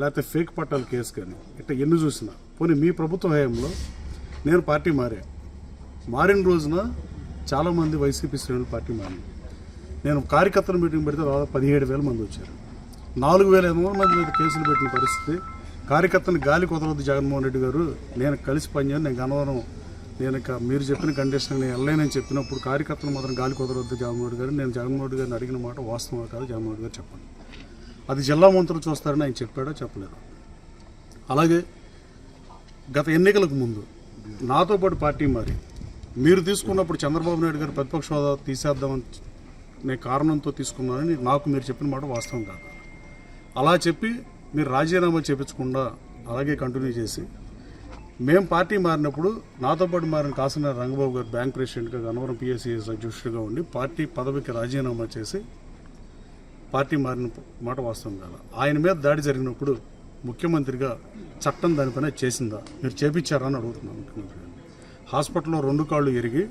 లేకపోతే ఫేక్ పట్టాల కేసు కానీ ఇట్లా ఎన్ని చూసినా పోనీ మీ ప్రభుత్వ హయాంలో నేను పార్టీ మారిన రోజున చాలామంది వైసీపీ శ్రేణులు పార్టీ మారింది. నేను కార్యకర్తల మీటింగ్ పెడితే దాదాపు 17,000 మంది వచ్చారు. 4,500 మంది మీద కేసులు పెట్టిన పరిస్థితి. కార్యకర్తని గాలి కుదరవద్దు జగన్మోహన్ రెడ్డి గారు, నేను కలిసి పనిచేయను, నేను గన్నవరం నేను ఇక మీరు చెప్పిన కండిషన్ నేను వెళ్ళలేనని చెప్పినప్పుడు కార్యకర్తలు మాత్రం గాలి కుదరవద్దు జగన్మోహన్ రెడ్డి గారు. నేను జగన్మోహన్ రెడ్డి గారిని అడిగిన మాట వాస్తవం కాదు, జగన్మోహన్ రెడ్డి గారు చెప్పండి. అది జిల్లా మంత్రులు చూస్తారని ఆయన చెప్పాడో చెప్పలేదు. అలాగే గత ఎన్నికలకు ముందు నాతో పాటు పార్టీ మారి మీరు తీసుకున్నప్పుడు చంద్రబాబు నాయుడు గారు ప్రతిపక్ష హోదా తీసేద్దామని నేను కారణంతో తీసుకున్నానని నాకు మీరు చెప్పిన మాట వాస్తవం కాదు. అలా చెప్పి మీరు రాజీనామా చేయించకుండా అలాగే కంటిన్యూ చేసి మేము పార్టీ మారినప్పుడు నాతో పాటు మారిన కాసినారి రంగబాబు గారు బ్యాంక్ ప్రెసిడెంట్గా గన్నవరం పిఎస్సిఎస్ అధ్యక్షుడిగా ఉండి పార్టీ పదవికి రాజీనామా చేసి పార్టీ మారిన మాట వాస్తవం కాదు. ఆయన మీద దాడి జరిగినప్పుడు ముఖ్యమంత్రిగా చట్టం దానిపైన చేసిందా, మీరు చేపించారా అని అడుగుతున్నాను ముఖ్యమంత్రి గారు. హాస్పిటల్లో 2 కాళ్ళు ఎరిగి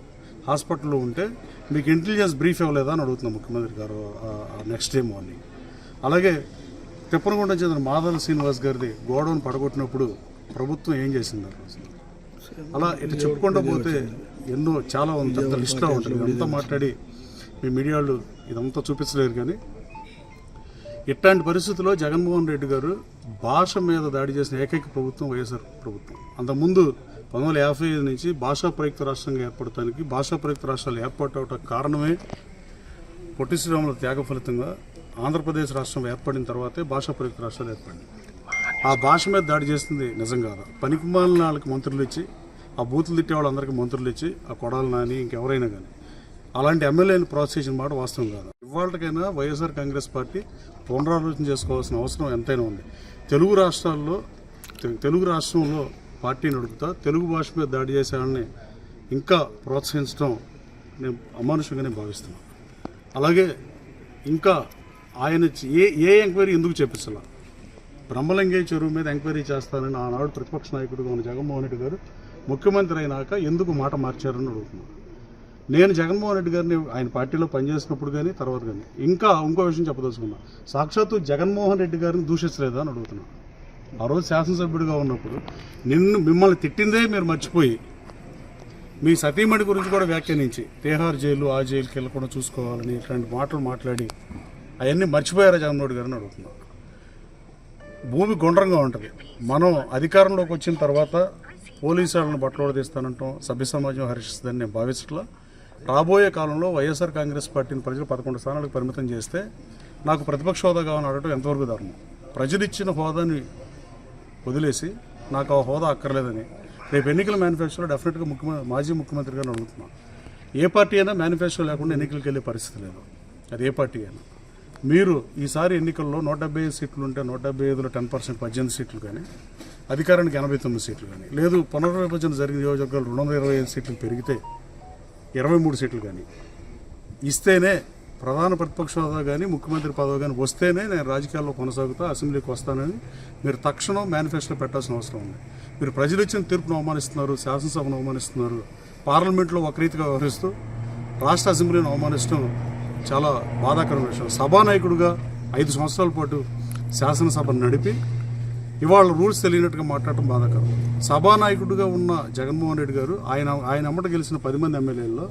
హాస్పిటల్లో ఉంటే మీకు ఇంటెలిజెన్స్ బ్రీఫ్ ఇవ్వలేదా అని అడుగుతున్నాం ముఖ్యమంత్రి గారు నెక్స్ట్ డే మార్నింగ్. అలాగే తిప్పనగుండం చెందిన మాధవ శ్రీనివాస్ గారిది గోడౌన్ పడగొట్టినప్పుడు ప్రభుత్వం ఏం చేసింది? అలా ఇట్లా చెప్పుకుంటూ పోతే ఎన్నో చాలా పెద్ద లిస్టులో ఉంటుంది. ఇదంతా మాట్లాడి మీ మీడియాలు ఇదంతా చూపించలేరు. కానీ ఇట్లాంటి పరిస్థితుల్లో జగన్మోహన్ రెడ్డి గారు భాష మీద దాడి చేసిన ఏకైక ప్రభుత్వం వైఎస్ఆర్ ప్రభుత్వం. అంతకుముందు 1955 నుంచి భాషా ప్రయుక్త రాష్ట్రంగా ఏర్పడటానికి భాషా ప్రయుక్త రాష్ట్రాలు ఏర్పడటానికి కారణమే పొట్టి శ్రీరాముల త్యాగ ఫలితంగా ఆంధ్రప్రదేశ్ రాష్ట్రం ఏర్పడిన తర్వాతే భాషా ప్రయుక్త రాష్ట్రాలు ఏర్పడింది. ఆ భాష మీద దాడి చేస్తుంది నిజం కాదా? పనికిమాలిన వాళ్ళకి మంత్రులు ఇచ్చి, ఆ బూతులు తిట్టే వాళ్ళందరికీ మంత్రులు ఇచ్చి, ఆ కొడాలి నాని ఇంకెవరైనా కానీ అలాంటి ఎమ్మెల్యేని ప్రోత్సహించిన మాట వాస్తవం కాదు. ఇవాళకైనా వైఎస్ఆర్ కాంగ్రెస్ పార్టీ పునరాలోచన చేసుకోవాల్సిన అవసరం ఎంతైనా ఉంది. తెలుగు రాష్ట్రంలో పార్టీ నడుపుతా తెలుగు భాష మీద దాడి చేసే వాళ్ళని ఇంకా ప్రోత్సహించడం నేను అమానుషంగానే భావిస్తున్నాను. అలాగే ఇంకా ఆయన ఏ ఎంక్వైరీ ఎందుకు చేపించాల? బ్రహ్మలింగయ్య చెరువు మీద ఎంక్వైరీ చేస్తానని ఆనాడు ప్రతిపక్ష నాయకుడిగా ఉన్న జగన్మోహన్ రెడ్డి గారు ముఖ్యమంత్రి అయినాక ఎందుకు మాట మార్చారని అడుగుతున్నాను. నేను జగన్మోహన్ రెడ్డి గారిని ఆయన పార్టీలో పనిచేసినప్పుడు కానీ తర్వాత కానీ ఇంకా ఇంకో విషయం చెప్పదలుచుకున్నా, సాక్షాత్తు జగన్మోహన్ రెడ్డి గారిని దూషించలేదా అని అడుగుతున్నాను. ఆ రోజు శాసనసభ్యుడిగా ఉన్నప్పుడు మిమ్మల్ని తిట్టిందే మీరు మర్చిపోయి మీ సతీమణి గురించి కూడా వ్యాఖ్యానించి తిహార్ జైలు ఆ జైలుకి వెళ్ళకుండా చూసుకోవాలని ఇట్లాంటి మాటలు మాట్లాడి అవన్నీ మర్చిపోయారా జగన్మోహన్ గారిని అడుగుతున్నాం. భూమి గుండ్రంగా ఉంటుంది. మనం అధికారంలోకి వచ్చిన తర్వాత పోలీసు వాళ్ళని బట్టలు తీస్తానంటాం, సభ్య సమాజం హర్షిస్తుందని నేను భావించట్లా. రాబోయే కాలంలో వైఎస్ఆర్ కాంగ్రెస్ పార్టీని ప్రజలు 11 స్థానాలకు పరిమితం చేస్తే నాకు ప్రతిపక్ష హోదా కావాలని అడగడం ఎంతవరకు ధర్మం? ప్రజలు ఇచ్చిన హోదాని వదిలేసి నాకు ఆ హోదా అక్కర్లేదని రేపు ఎన్నికల మేనిఫెస్టోలో డెఫినెట్గా మాజీ ముఖ్యమంత్రి గారిని అడుగుతున్నాను. ఏ పార్టీ అయినా మేనిఫెస్టో లేకుండా ఎన్నికలకు వెళ్ళే పరిస్థితి లేదు. అది ఏ పార్టీ అయినా. మీరు ఈసారి ఎన్నికల్లో 175 సీట్లు ఉంటే 175లో 10% 18 సీట్లు కానీ, అధికారానికి 89 సీట్లు కానీ, లేదు పునర్విభజన జరిగిన నియోజకవర్గాలు 225 సీట్లు పెరిగితే 23 సీట్లు కానీ ఇస్తేనే ప్రధాన ప్రతిపక్ష హోదా కానీ ముఖ్యమంత్రి పదవి కానీ వస్తేనే నేను రాజకీయాల్లో కొనసాగుతా, అసెంబ్లీకి వస్తానని మీరు తక్షణం మేనిఫెస్టో పెట్టాల్సిన అవసరం ఉంది. మీరు ప్రజలు ఇచ్చిన తీర్పును అవమానిస్తున్నారు, శాసనసభను అవమానిస్తున్నారు, పార్లమెంట్లో ఒక రీతిగా వ్యవహరిస్తూ రాష్ట్ర అసెంబ్లీని అవమానిస్తూ చాలా బాధాకరమైన విషయం. సభానాయకుడిగా 5 సంవత్సరాల పాటు శాసనసభను నడిపి ఇవాళ రూల్స్ తెలియనట్టుగా మాట్లాడటం బాధాకరం. సభానాయకుడిగా ఉన్న జగన్మోహన్ రెడ్డి గారు ఆయన అమ్మట గెలిచిన 10 మంది ఎమ్మెల్యేల్లో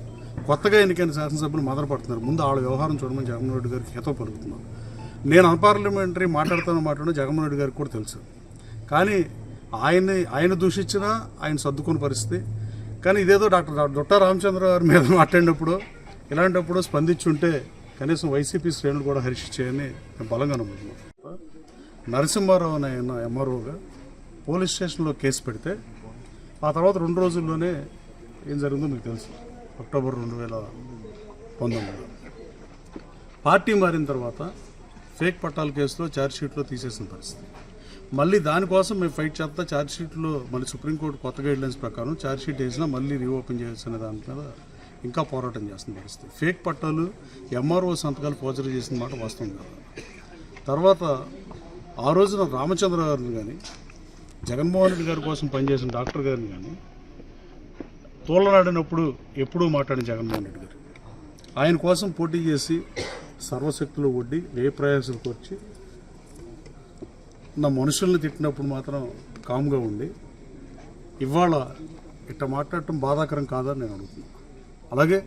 కొత్తగా ఎన్నికైన శాసనసభ్యులు మొదలుపడుతున్నారు. ముందు వాళ్ళ వ్యవహారం చూడమని జగన్మోహన్ రెడ్డి గారికి హితవు పలుకుతున్నాను. నేను అన్పార్లమెంటరీ మాట్లాడతాను జగన్మోహన్ రెడ్డి గారికి కూడా తెలుసు. కానీ ఆయన దూషించినా ఆయన సర్దుకునే పరిస్థితి. కానీ ఇదేదో డాక్టర్ దొట్టా రామచంద్ర గారి మీద మాట్లాడినప్పుడు ఇలాంటప్పుడు స్పందించుంటే కనీసం వైసీపీ శ్రేణులు కూడా హర్షించాయని నేను బలంగా నమ్ముతున్నాను. నరసింహారావు ఆయన ఎంఆర్ఓగా పోలీస్ స్టేషన్లో కేసు పెడితే ఆ తర్వాత 2 రోజుల్లోనే ఏం జరిగిందో మీకు తెలుసు. అక్టోబర్ 2019 పార్టీ మారిన తర్వాత ఫేక్ పట్టాల కేసులో ఛార్జ్షీట్లో తీసేసిన పరిస్థితి. మళ్ళీ దానికోసం మేము ఫైట్ చేస్తా ఛార్జ్షీట్లో మళ్ళీ సుప్రీంకోర్టు కొత్త గైడ్లైన్స్ ప్రకారం ఛార్జ్షీట్ వేసినా మళ్ళీ రీఓపెన్ చేయాల్సిన దాని మీద ఇంకా పోరాటం చేస్తున్న పరిస్థితి. ఫేక్ పట్టాలు ఎంఆర్ఓ సంతకాలు ఫోర్జరీ చేసిన మాట వాస్తవం కాదు. తర్వాత ఆ రోజున రామచంద్ర గారిని కానీ జగన్మోహన్ రెడ్డి గారి కోసం పనిచేసిన డాక్టర్ గారిని కానీ తోలనాడినప్పుడు ఎప్పుడూ మాట్లాడిన జగన్మోహన్ రెడ్డి గారు ఆయన కోసం పోటీ చేసి సర్వశక్తులు ఒడ్డి ఏ ప్రయాసాలు వచ్చి నా మనుషుల్ని తిట్టినప్పుడు మాత్రం కామ్గా ఉండి ఇవాళ ఇట్లా మాట్లాడటం బాధాకరం కాదని నేను అడుగుతున్నాను. అలాగే